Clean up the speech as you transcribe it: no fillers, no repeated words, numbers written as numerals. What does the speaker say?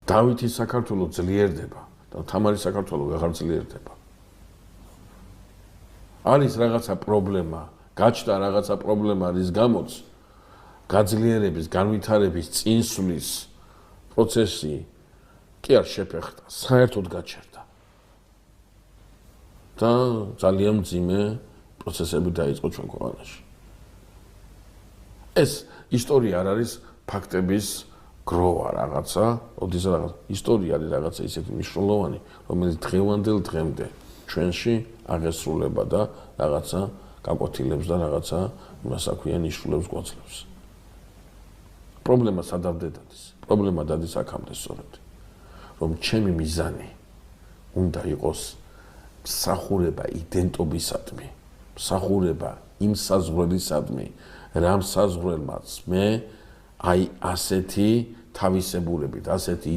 დავითის საქართველო ძლიერდება და თამარის საქართველო ვეღარ ძლიერდება. არის რაღაცა პრობლემა, გაჩნდა რაღაცა პრობლემა, რის გამოც გაძლიერების, განვითარების წინსვლის პროცესი კი არ შეფეხდა, საერთოდ გაჩერდა. და ძალიან მძიმე პროცესები დაიწყო ჩვენ ქვეყანაში. ეს ისტორია არ არის ფაქტების გროვა რაღაცა, ოდესღაც რაღაც ისტორია არის რაღაცა ისეთი მნიშვნელოვანი, რომელიც დღევანდელ დღემდე ჩვენში აღესრულება და რაღაცა გაკვეთილებს და რაღაცა იმას აქვია ნიშნულებს გვაძლევს. პრობლემა სადამდე დადის? პრობლემა დადის აქამდე სწორედ, რომ ჩემი მიზანი უნდა იყოს მსახურება იდენტობისადმი, მსახურება იმ საზღვრებისადმი, რამ საზღვრელმაც მე აი ასეთი თავისებურებით, ასეთი